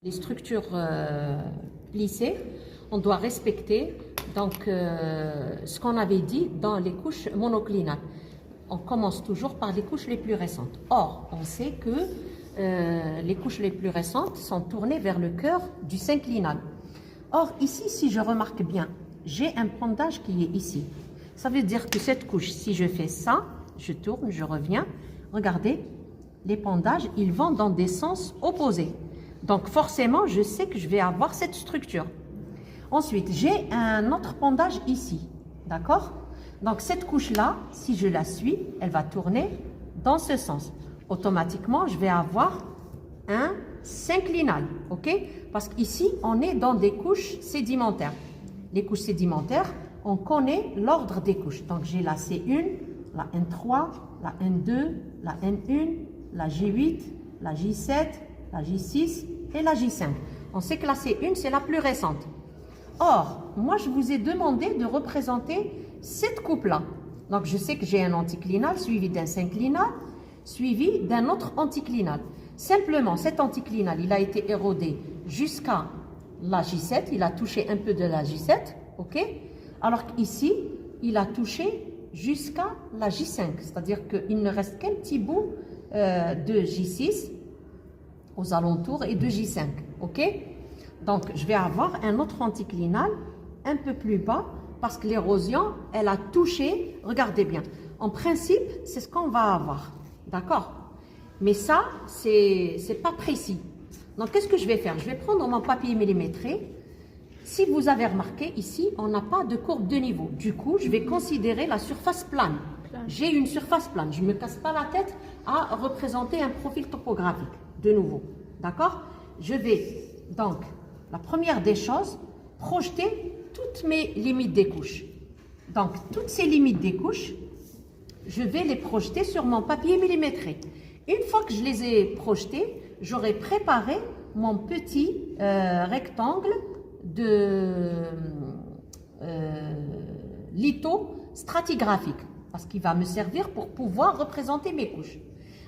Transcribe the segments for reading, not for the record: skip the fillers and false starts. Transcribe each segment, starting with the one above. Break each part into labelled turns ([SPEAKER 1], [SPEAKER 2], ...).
[SPEAKER 1] Les structures plissées, on doit respecter donc, ce qu'on avait dit dans les couches monoclinales. On commence toujours par les couches les plus récentes. Or, on sait que les couches les plus récentes sont tournées vers le cœur du synclinal. Or, ici, si je remarque bien, j'ai un pendage qui est ici. Ça veut dire que cette couche, si je fais ça, je tourne, je reviens, regardez, les pendages, ils vont dans des sens opposés. Donc forcément, je sais que je vais avoir cette structure. Ensuite, j'ai un autre pendage ici, d'accord? Donc cette couche-là, si je la suis, elle va tourner dans ce sens. Automatiquement, je vais avoir un synclinal, ok? Parce qu'ici, on est dans des couches sédimentaires. Les couches sédimentaires, on connaît l'ordre des couches. Donc j'ai la C1, la N3, la N2, la N1, la J8, la J7, la J6 et la J5. On sait que la C1, c'est la plus récente. Or, moi, je vous ai demandé de représenter cette coupe-là. Donc, je sais que j'ai un anticlinal suivi d'un synclinal, suivi d'un autre anticlinal. Simplement, cet anticlinal, il a été érodé jusqu'à la J7. Il a touché un peu de la J7, ok? Alors qu'ici, il a touché jusqu'à la J5. C'est-à-dire qu'il ne reste qu'un petit bout de J6 aux alentours et de J5, ok? Donc, je vais avoir un autre anticlinal un peu plus bas parce que l'érosion, elle a touché, regardez bien, en principe, c'est ce qu'on va avoir, d'accord? Mais ça, c'est pas précis. Donc, qu'est-ce que je vais faire? Je vais prendre mon papier millimétré. Si vous avez remarqué, ici, on n'a pas de courbe de niveau. Du coup, je vais considérer la surface plane. J'ai une surface plane. Je ne me casse pas la tête à représenter un profil topographique. De nouveau, d'accord? Je vais, donc, la première des choses, projeter toutes mes limites des couches. Donc, toutes ces limites des couches, je vais les projeter sur mon papier millimétré. Une fois que je les ai projetées, j'aurai préparé mon petit rectangle de lithostratigraphique, parce qu'il va me servir pour pouvoir représenter mes couches.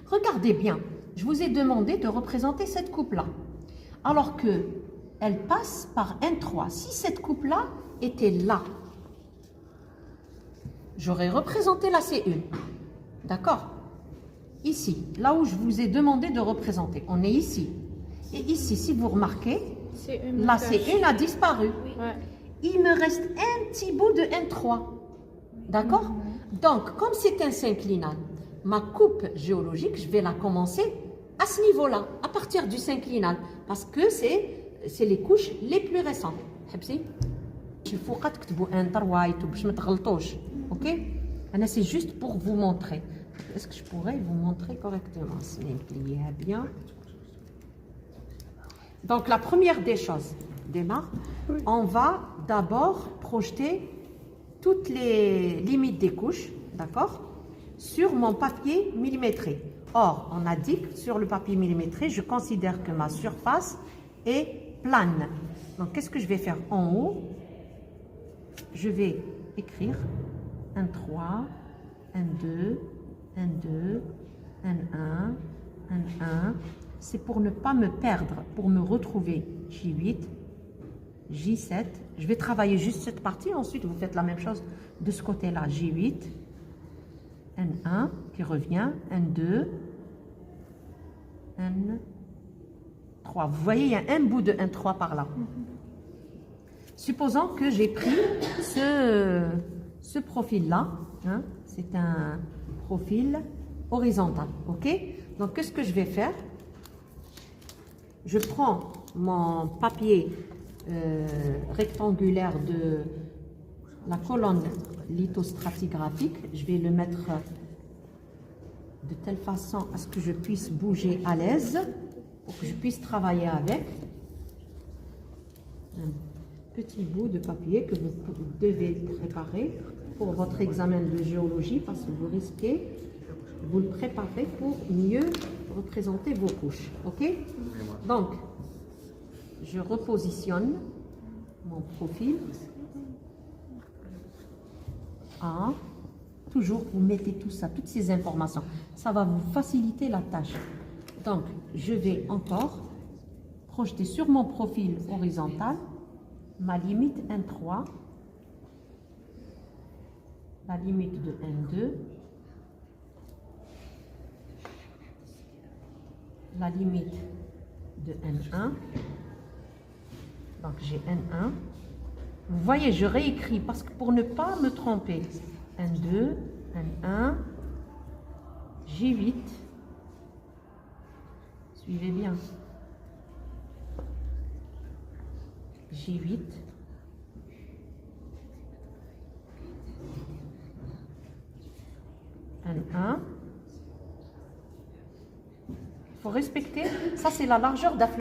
[SPEAKER 1] Regardez bien, je vous ai demandé de représenter cette coupe-là, alors qu'elle passe par N3. Si cette coupe-là était là, j'aurais représenté la C1, d'accord? Ici, là où je vous ai demandé de représenter, on est ici. Et ici, si vous remarquez, la C1 a disparu.
[SPEAKER 2] Oui. Ouais.
[SPEAKER 1] Il me reste un petit bout de N3. D'accord? Donc, comme c'est un synclinal, ma coupe géologique, je vais la commencer à ce niveau-là, à partir du synclinal, parce que c'est les couches les plus récentes. Ok? C'est juste pour vous montrer. Est-ce que je pourrais vous montrer correctement? Bien. Donc, la première des choses, démarre, on va d'abord projeter toutes les limites des couches, d'accord, sur mon papier millimétré. Or, on a dit que sur le papier millimétré, je considère que ma surface est plane. Donc, qu'est-ce que je vais faire en haut? Je vais écrire N3, N2, N2, N1, N1. C'est pour ne pas me perdre, pour me retrouver J8, J7. Je vais travailler juste cette partie, ensuite vous faites la même chose de ce côté-là. J8, N1 qui revient, N2, N3. Vous voyez, il y a un bout de N3 par là. Supposons que j'ai pris ce profil-là, hein, c'est un profil horizontal, ok? Donc, qu'est-ce que je vais faire? Je prends mon papier rectangulaire de la colonne lithostratigraphique, je vais le mettre de telle façon à ce que je puisse bouger à l'aise, pour que je puisse travailler avec. Un petit bout de papier que vous devez préparer pour votre examen de géologie, parce que vous risquez, vous le préparez pour mieux représenter vos couches, ok? Donc, je repositionne mon profil. Toujours, vous mettez tout ça, toutes ces informations. Ça va vous faciliter la tâche. Donc, je vais encore projeter sur mon profil horizontal ma limite N3, la limite de N2, la limite de N1, donc j'ai N1. Vous voyez, je réécris parce que pour ne pas me tromper, N2, N1, J8, suivez bien, J8, N1. Il faut respecter, ça c'est la largeur d'affleurement.